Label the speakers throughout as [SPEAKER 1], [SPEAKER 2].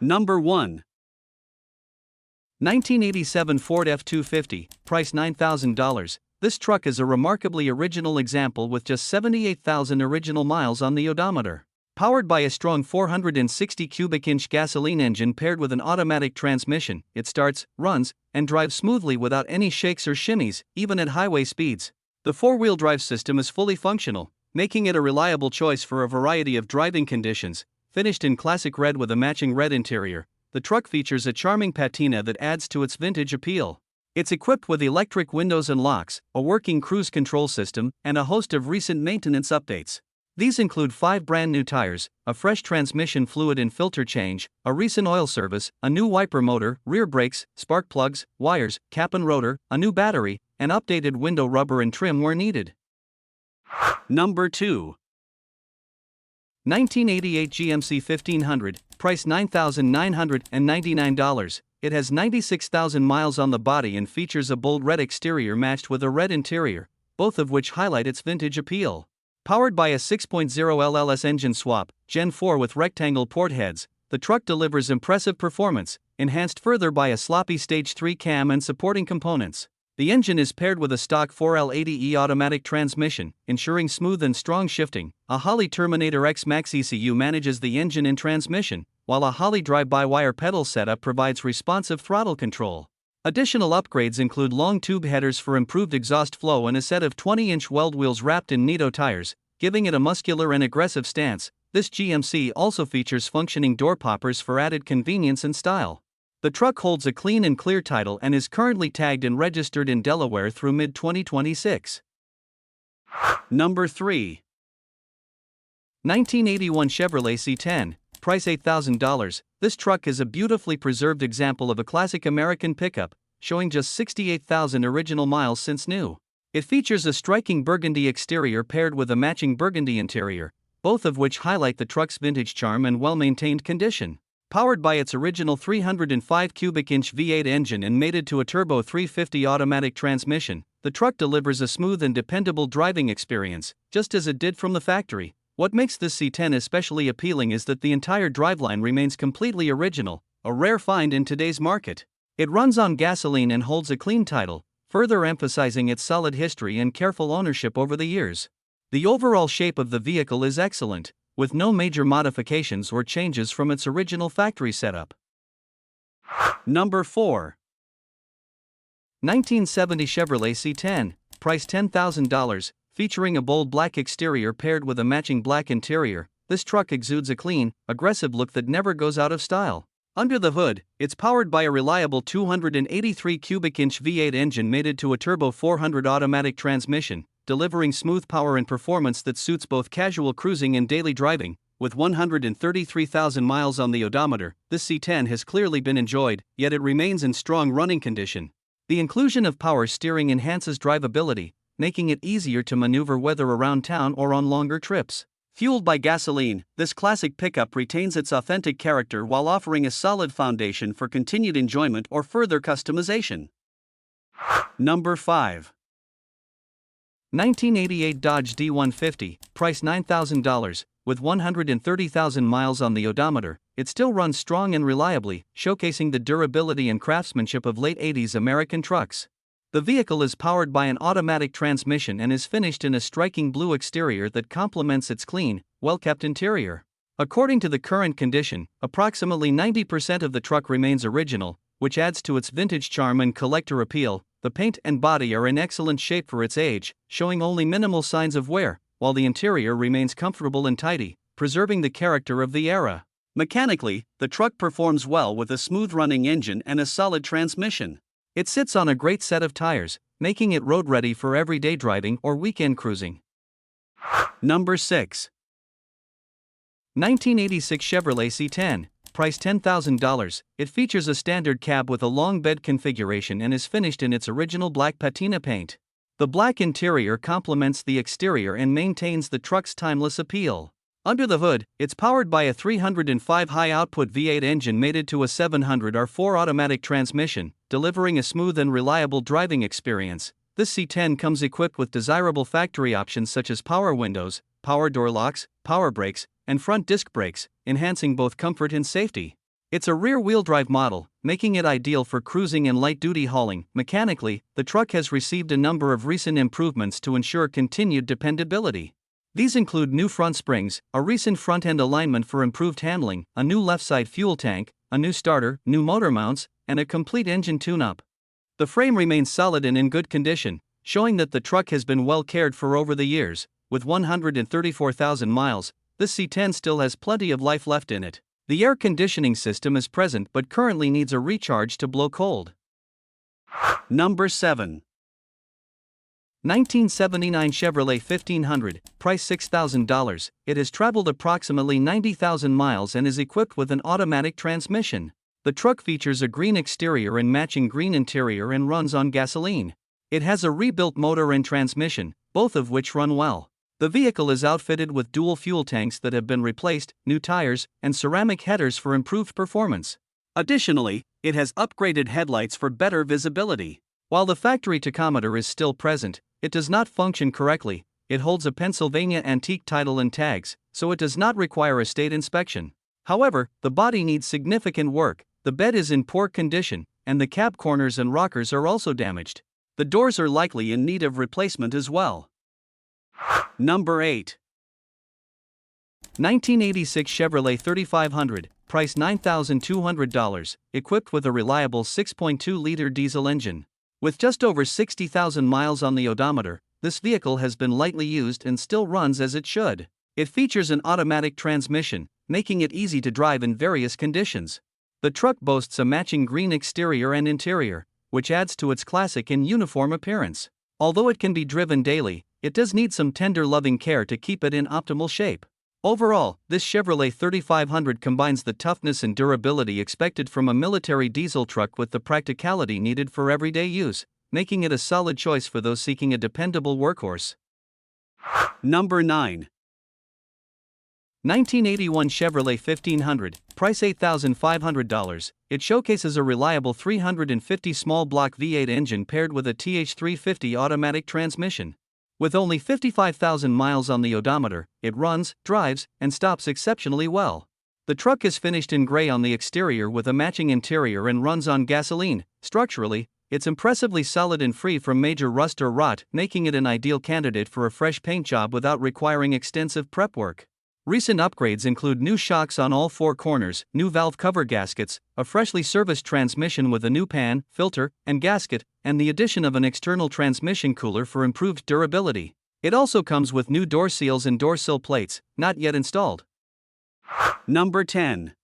[SPEAKER 1] Number 1. 1987 Ford F250, price $9,000. This truck is a remarkably original example with just 78,000 original miles on the odometer. Powered by a strong 460 cubic inch gasoline engine paired with an automatic transmission, it starts, runs, and drives smoothly without any shakes or shimmies, even at highway speeds. The four-wheel drive system is fully functional, making it a reliable choice for a variety of driving conditions. Finished in classic red with a matching red interior, the truck features a charming patina that adds to its vintage appeal. It's equipped with electric windows and locks, a working cruise control system, and a host of recent maintenance updates. These include 5 brand new tires, a fresh transmission fluid and filter change, a recent oil service, a new wiper motor, rear brakes, spark plugs, wires, cap and rotor, a new battery, and updated window rubber and trim where needed. Number 2. 1988 GMC 1500, price $9,999. It has 96,000 miles on the body and features a bold red exterior matched with a red interior, both of which highlight its vintage appeal. Powered by a 6.0 LLS engine swap, Gen 4 with rectangle port heads, the truck delivers impressive performance, enhanced further by a sloppy Stage 3 cam and supporting components. The engine is paired with a stock 4L80E automatic transmission, ensuring smooth and strong shifting. A Holley Terminator X Max ECU manages the engine and transmission, while a Holley drive-by-wire pedal setup provides responsive throttle control. Additional upgrades include long tube headers for improved exhaust flow and a set of 20-inch weld wheels wrapped in Nitto tires, giving it a muscular and aggressive stance. This GMC also features functioning door poppers for added convenience and style. The truck holds a clean and clear title and is currently tagged and registered in Delaware through mid-2026. Number 3. 1981 Chevrolet C10, price $8,000. This truck is a beautifully preserved example of a classic American pickup, showing just 68,000 original miles since new. It features a striking burgundy exterior paired with a matching burgundy interior, both of which highlight the truck's vintage charm and well-maintained condition. Powered by its original 305 cubic inch V8 engine and mated to a turbo 350 automatic transmission, the truck delivers a smooth and dependable driving experience, just as it did from the factory. What makes this C10 especially appealing is that the entire driveline remains completely original, a rare find in today's market. It runs on gasoline and holds a clean title, further emphasizing its solid history and careful ownership over the years. The overall shape of the vehicle is excellent, with no major modifications or changes from its original factory setup. Number 4. 1970 Chevrolet C10, price $10,000, featuring a bold black exterior paired with a matching black interior. This truck exudes a clean, aggressive look that never goes out of style. Under the hood, it's powered by a reliable 283 cubic inch V8 engine mated to a turbo 400 automatic transmission, delivering smooth power and performance that suits both casual cruising and daily driving. With 133,000 miles on the odometer, this C10 has clearly been enjoyed, yet it remains in strong running condition. The inclusion of power steering enhances drivability, making it easier to maneuver whether around town or on longer trips. Fueled by gasoline, this classic pickup retains its authentic character while offering a solid foundation for continued enjoyment or further customization. Number 5. 1988 Dodge D150, price $9,000. With 130,000 miles on the odometer, it still runs strong and reliably, showcasing the durability and craftsmanship of late 80s American trucks. The vehicle is powered by an automatic transmission and is finished in a striking blue exterior that complements its clean, well-kept interior. According to the current condition, approximately 90% of the truck remains original, which adds to its vintage charm and collector appeal. The paint and body are in excellent shape for its age, showing only minimal signs of wear, while the interior remains comfortable and tidy, preserving the character of the era. Mechanically, the truck performs well with a smooth-running engine and a solid transmission. It sits on a great set of tires, making it road-ready for everyday driving or weekend cruising. Number 6. 1986 Chevrolet C10, price $10,000. It features a standard cab with a long bed configuration and is finished in its original black patina paint. The black interior complements the exterior and maintains the truck's timeless appeal. Under the hood, it's powered by a 305 high-output V8 engine mated to a 700 R4 automatic transmission, delivering a smooth and reliable driving experience. This C10 comes equipped with desirable factory options such as power windows, power door locks, power brakes, and front disc brakes, enhancing both comfort and safety. It's a rear-wheel drive model, making it ideal for cruising and light-duty hauling. Mechanically, the truck has received a number of recent improvements to ensure continued dependability. These include new front springs, a recent front-end alignment for improved handling, a new left-side fuel tank, a new starter, new motor mounts, and a complete engine tune-up. The frame remains solid and in good condition, showing that the truck has been well cared for over the years. With 134,000 miles, this C10 still has plenty of life left in it. The air conditioning system is present but currently needs a recharge to blow cold. Number 7. 1979 Chevrolet 1500, price $6,000. It has traveled approximately 90,000 miles and is equipped with an automatic transmission. The truck features a green exterior and matching green interior and runs on gasoline. It has a rebuilt motor and transmission, both of which run well. The vehicle is outfitted with dual fuel tanks that have been replaced, new tires, and ceramic headers for improved performance. Additionally, it has upgraded headlights for better visibility. While the factory tachometer is still present, it does not function correctly. It holds a Pennsylvania antique title and tags, so it does not require a state inspection. However, the body needs significant work. The bed is in poor condition, and the cab corners and rockers are also damaged. The doors are likely in need of replacement as well. Number 8. 1986 Chevrolet 3500, price $9,200, equipped with a reliable 6.2-liter diesel engine. With just over 60,000 miles on the odometer, this vehicle has been lightly used and still runs as it should. It features an automatic transmission, making it easy to drive in various conditions. The truck boasts a matching green exterior and interior, which adds to its classic and uniform appearance. Although it can be driven daily, it does need some tender loving care to keep it in optimal shape. Overall, this Chevrolet 3500 combines the toughness and durability expected from a military diesel truck with the practicality needed for everyday use, making it a solid choice for those seeking a dependable workhorse. Number 9. 1981 Chevrolet 1500, price $8,500. It showcases a reliable 350 small block V8 engine paired with a TH350 automatic transmission. With only 55,000 miles on the odometer, it runs, drives, and stops exceptionally well. The truck is finished in gray on the exterior with a matching interior and runs on gasoline. Structurally, it's impressively solid and free from major rust or rot, making it an ideal candidate for a fresh paint job without requiring extensive prep work. Recent upgrades include new shocks on all four corners, new valve cover gaskets, a freshly serviced transmission with a new pan, filter, and gasket, and the addition of an external transmission cooler for improved durability. It also comes with new door seals and door sill plates, not yet installed. Number 10.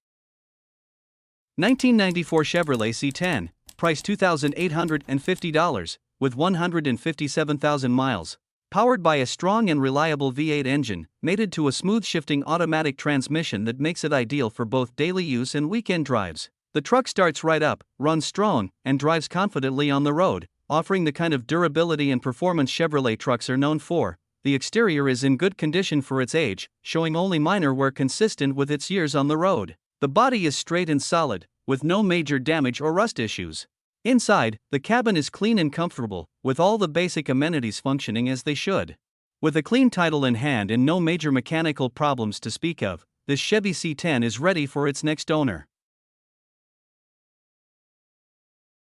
[SPEAKER 1] 1994 Chevrolet C10, price $2,850, with 157,000 miles. Powered by a strong and reliable V8 engine, mated to a smooth-shifting automatic transmission that makes it ideal for both daily use and weekend drives. The truck starts right up, runs strong, and drives confidently on the road, offering the kind of durability and performance Chevrolet trucks are known for. The exterior is in good condition for its age, showing only minor wear consistent with its years on the road. The body is straight and solid, with no major damage or rust issues. Inside, the cabin is clean and comfortable, with all the basic amenities functioning as they should. With a clean title in hand and no major mechanical problems to speak of, this Chevy C10 is ready for its next owner.